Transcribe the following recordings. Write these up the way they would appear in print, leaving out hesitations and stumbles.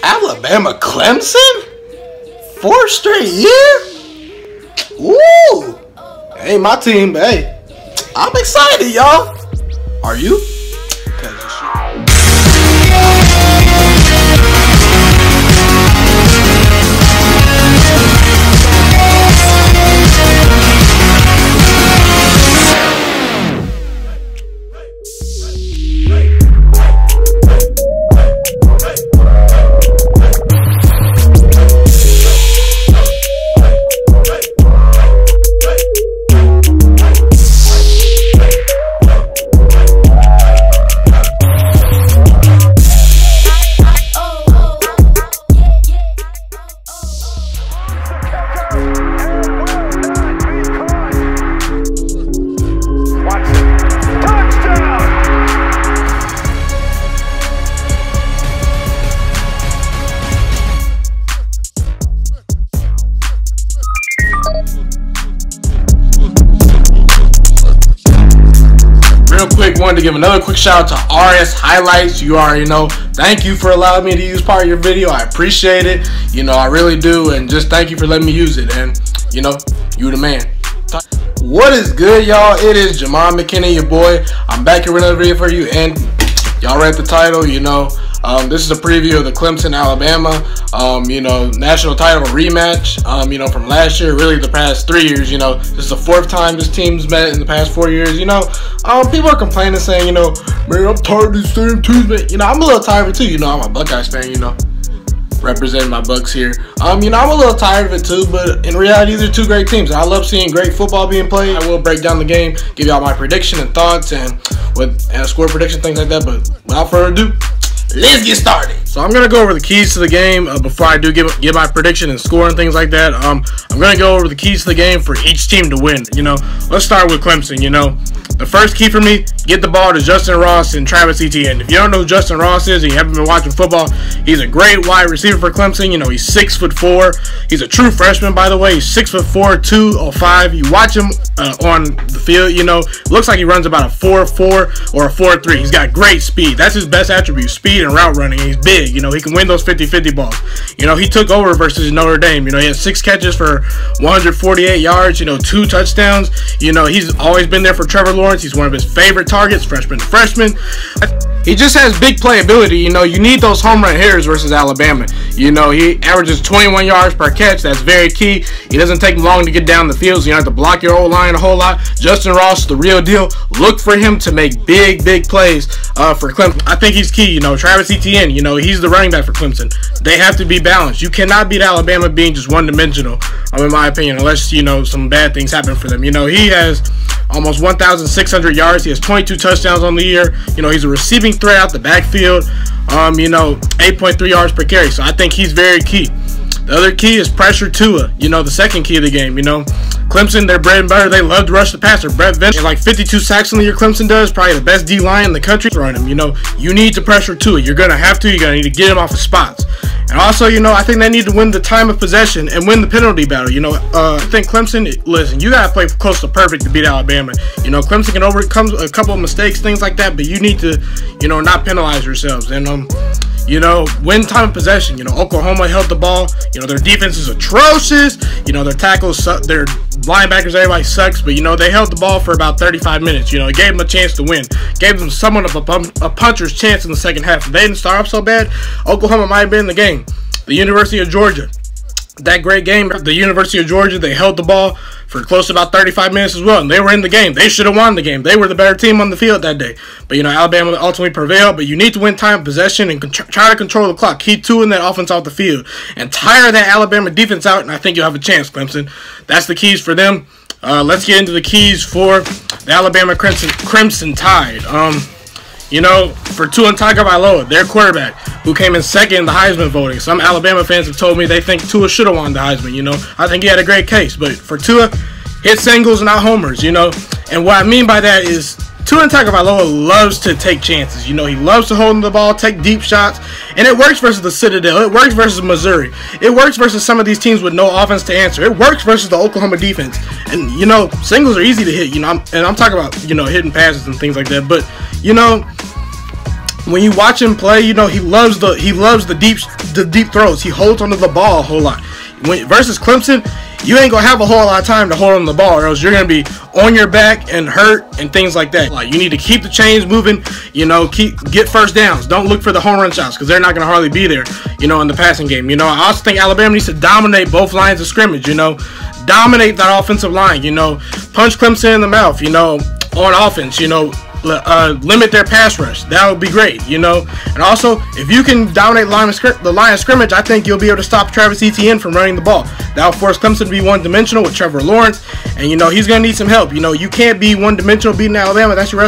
Alabama Clemson? 4th straight year? Woo! Ain't my team, but hey, I'm excited, y'all. Are you? Wanted to give another quick shout out to RSHighlights. You already know. Thank you for allowing me to use part of your video. I appreciate it. You know, I really do. And just thank you for letting me use it. And, you know, you the man. What is good, y'all? It is Ghiman Mckinney, your boy. I'm back here with another video for you. And y'all read the title, you know. This is a preview of the Clemson Alabama, you know, national title rematch, you know, from last year, really the past 3 years, you know. This is the 4th time this team's met in the past 4 years, you know. People are complaining, saying, you know, man, I'm tired of these same teams, but, you know, I'm a little tired of it too, you know. I'm a Buckeyes fan, you know, representing my Bucks here. You know, I'm a little tired of it too, but in reality, these are two great teams. I love seeing great football being played. I will break down the game, give y'all my prediction and thoughts, and score prediction, things like that, but without further ado, let's get started. So I'm gonna go over the keys to the game before I do give my prediction and score and things like that. I'm gonna go over the keys to the game for each team to win. You know, let's start with Clemson. You know, the first key for me, get the ball to Justin Ross and Travis Etienne. If you don't know who Justin Ross is and you haven't been watching football, he's a great wide receiver for Clemson. You know, he's 6'4". He's a true freshman, by the way. He's 6'4", 205. You watch him on the field, you know, looks like he runs about a 4.4 or a 4.3. He's got great speed. That's his best attribute, speed and route running. He's big. You know, he can win those 50-50 balls. You know, he took over versus Notre Dame. You know, he had 6 catches for 148 yards, you know, 2 touchdowns. You know, he's always been there for Trevor Lawrence. He's one of his favorite targets, freshman to freshman. He just has big playability. You know, you need those home run hitters versus Alabama. You know, he averages 21 yards per catch. That's very key. He doesn't take long to get down the field, so you don't have to block your O-line a whole lot. Justin Ross, the real deal. Look for him to make big plays for Clemson. I think he's key. You know, Travis Etienne, you know, he's the running back for Clemson. They have to be balanced. You cannot beat Alabama being just one-dimensional, in my opinion, unless, you know, some bad things happen for them. You know, he has almost 1,600 yards. He has 22 touchdowns on the year. You know, he's a receiving threat out the backfield. You know, 8.3 yards per carry. So I think he's very key. The other key is pressure Tua. You know, the second key of the game. You know, Clemson, their bread and butter, they love to rush the passer. Brett Venables, like 52 sacks in the year Clemson does, probably the best D-line in the country. Throwing him, you know, you need to pressure Tua. You're going to have to. You're going to need to get him off of spots. And also, you know, I think they need to win the time of possession and win the penalty battle. You know, I think Clemson, listen, you got to play close to perfect to beat Alabama. You know, Clemson can overcome a couple of mistakes, things like that, but you need to, you know, not penalize yourselves. And, you know, win time of possession. You know, Oklahoma held the ball. You know, their defense is atrocious. You know, their tackles suck. Their linebackers, everybody sucks. But, you know, they held the ball for about 35 minutes. You know, it gave them a chance to win. Gave them somewhat of a puncher's chance in the second half. If they didn't start off so bad, Oklahoma might have been in the game. The University of Georgia, that great game. The University of Georgia, they held the ball for close to about 35 minutes as well, and they were in the game. They should have won the game. They were the better team on the field that day. But, you know, Alabama ultimately prevailed. But you need to win time of possession and try to control the clock. Keep Tua in that offense off the field and tire that Alabama defense out, and I think you'll have a chance, Clemson. That's the keys for them. Let's get into the keys for the Alabama Crimson Tide. You know, for Tua Tagovailoa, their quarterback, who came in second in the Heisman voting. Some Alabama fans have told me they think Tua should have won the Heisman, you know. I think he had a great case. But for Tua, hit singles, not homers, you know. And what I mean by that is Tua Tagovailoa loves to take chances. You know, he loves to hold the ball, take deep shots. And it works versus the Citadel. It works versus Missouri. It works versus some of these teams with no offense to answer. It works versus the Oklahoma defense. And, you know, singles are easy to hit, you know. I'm talking about, you know, hitting passes and things like that. But, you know, when you watch him play, you know, he loves the deep throws. He holds onto the ball a whole lot. Versus Clemson, you ain't gonna have a whole lot of time to hold on the ball, or else you're gonna be on your back and hurt and things like that. Like, you need to keep the chains moving, you know, get first downs. Don't look for the home run shots, because they're not gonna hardly be there, you know, in the passing game. You know, I also think Alabama needs to dominate both lines of scrimmage, you know, dominate that offensive line, you know, punch Clemson in the mouth, you know, on offense, you know, limit their pass rush. That would be great, you know. And also, if you can dominate the line of scrimmage, I think you'll be able to stop Travis Etienne from running the ball. That will force Clemson to be one-dimensional with Trevor Lawrence, and you know he's gonna need some help. You know, you can't be one-dimensional beating Alabama. That's your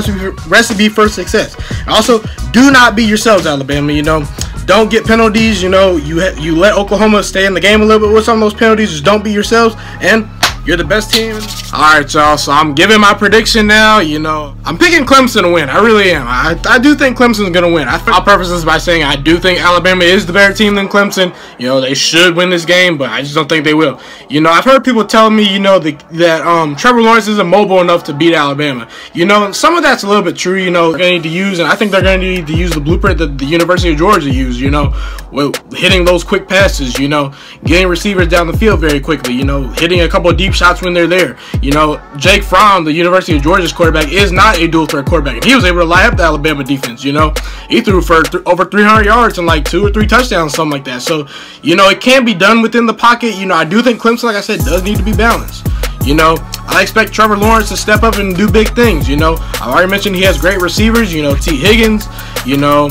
recipe for success. And also, do not be yourselves, Alabama. You know, don't get penalties. You know, you let Oklahoma stay in the game a little bit with some of those penalties. Just don't be yourselves, and you're the best team. Alright, y'all, so I'm giving my prediction now. You know, I'm picking Clemson to win. I really am. I do think Clemson's going to win. I'll preface this by saying I do think Alabama is the better team than Clemson. You know, they should win this game, but I just don't think they will. You know, I've heard people tell me, you know, that Trevor Lawrence isn't mobile enough to beat Alabama. You know, some of that's a little bit true. You know, they're going to need to use, and I think they're going to need to use the blueprint that the University of Georgia used, you know, with hitting those quick passes, you know, getting receivers down the field very quickly, you know, hitting a couple of deep shots when they're there. You know, Jake Fromm, the University of Georgia's quarterback, is not a dual threat quarterback, and he was able to light up the Alabama defense. You know, he threw for over 300 yards and like 2 or 3 touchdowns, something like that. So, you know, it can be done within the pocket. You know, I do think Clemson, like I said, does need to be balanced. You know, I expect Trevor Lawrence to step up and do big things. You know, I already mentioned he has great receivers. You know, T. Higgins, you know,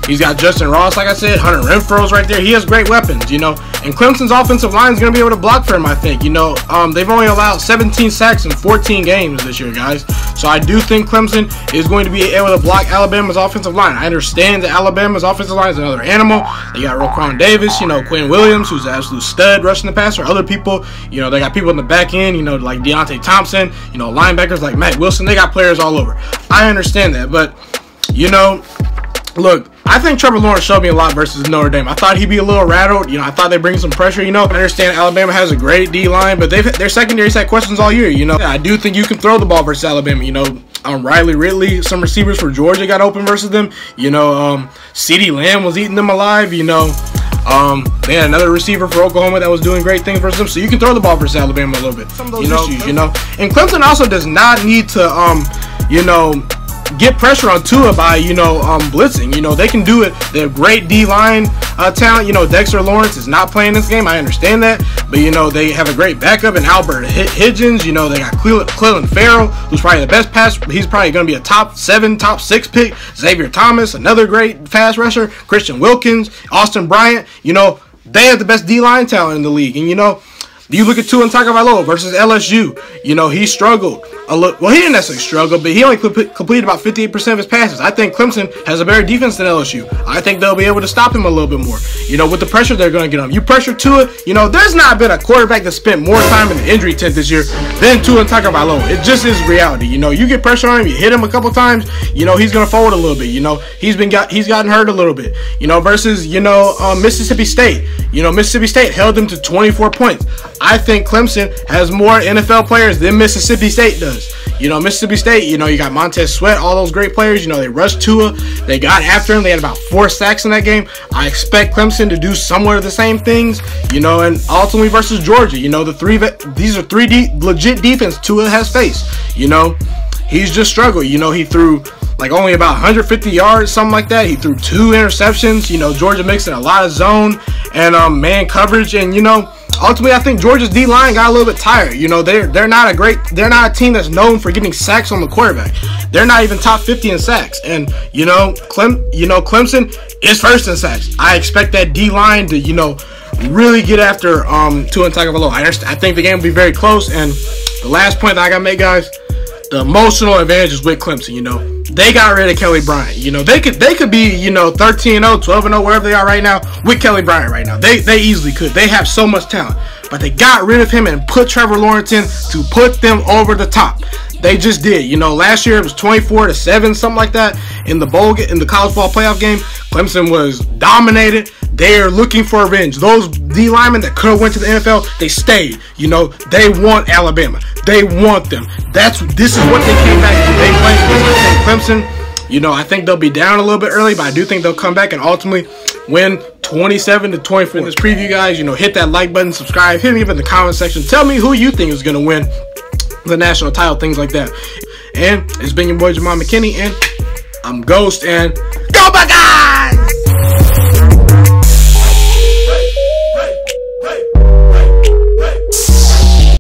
he's got Justin Ross, like I said, Hunter Renfro's right there. He has great weapons, you know. And Clemson's offensive line is going to be able to block for him, I think. You know, they've only allowed 17 sacks in 14 games this year, guys. So I do think Clemson is going to be able to block Alabama's offensive line. I understand that Alabama's offensive line is another animal. They got Roquan Davis, you know, Quinn Williams, who's an absolute stud rushing the passer. Other people, you know, they got people in the back end, you know, like Deontay Thompson, you know, linebackers like Matt Wilson. They got players all over. I understand that, but, you know, look, I think Trevor Lawrence showed me a lot versus Notre Dame. I thought he'd be a little rattled. You know, I thought they'd bring some pressure. You know, I understand Alabama has a great D-line, but their secondary's had questions all year. You know, I do think you can throw the ball versus Alabama. You know, Riley Ridley, some receivers for Georgia got open versus them. You know, CeeDee Lamb was eating them alive. You know, they had another receiver for Oklahoma that was doing great things versus them. So you can throw the ball versus Alabama a little bit. Some of those issues, you know. And Clemson also does not need to, you know, get pressure on Tua by, you know, blitzing. You know, they can do it. They have great D-line talent. You know, Dexter Lawrence is not playing this game. I understand that. But, you know, they have a great backup in Albert Higgins. You know, they got Clelin Ferrell, who's probably the best pass. He's probably going to be a top 7, top 6 pick. Xavier Thomas, another great pass rusher. Christian Wilkins, Austin Bryant. You know, they have the best D-line talent in the league. And, you know, you look at Tua Tagovailoa versus LSU. You know, he struggled a little. Well, he didn't necessarily struggle, but he only completed about 58% of his passes. I think Clemson has a better defense than LSU. I think they'll be able to stop him a little bit more. You know, with the pressure they're going to get on him. You pressure Tua, you know, there's not been a quarterback that spent more time in the injury tent this year than Tua Tagovailoa. It just is reality. You know, you get pressure on him, you hit him a couple times, you know, he's going to forward a little bit. You know, he's gotten hurt a little bit. You know, versus, you know, Mississippi State. You know, Mississippi State held them to 24 points. I think Clemson has more NFL players than Mississippi State does. You know, Mississippi State, you know, you got Montez Sweat, all those great players. You know, they rushed Tua. They got after him. They had about 4 sacks in that game. I expect Clemson to do somewhat of the same things, you know, and ultimately versus Georgia. You know, these are 3 legit defense Tua has faced. You know, he's just struggled. You know, he threw like only about 150 yards, something like that. He threw 2 interceptions. You know, Georgia mixing a lot of zone and man coverage, and you know, ultimately, I think Georgia's D-line got a little bit tired. You know, they're not a team that's known for getting sacks on the quarterback. They're not even top 50 in sacks. And you know, Clemson is first in sacks. I expect that D-line to, you know, really get after Tua Tagovailoa. I think the game will be very close. And the last point that I gotta make, guys, the emotional advantage is with Clemson. You know, they got rid of Kelly Bryant. You know, they could be, you know, 13-0, 12-0, wherever they are right now with Kelly Bryant right now. They easily could. They have so much talent. But they got rid of him and put Trevor Lawrence in to put them over the top. They just did. You know, last year it was 24-7, something like that in the college ball playoff game. Clemson was dominated. They are looking for revenge. Those D linemen that could have went to the NFL, they stayed. You know, they want Alabama. They want them. This is what they came back to. They played Clemson. You know, I think they'll be down a little bit early, but I do think they'll come back and ultimately win 27-24. In this preview, guys, you know, hit that like button, subscribe, hit me up in the comment section. Tell me who you think is going to win the national title, things like that. And it's been your boy Ghiman Mckinney, and I'm Ghost, and go Buckeyes!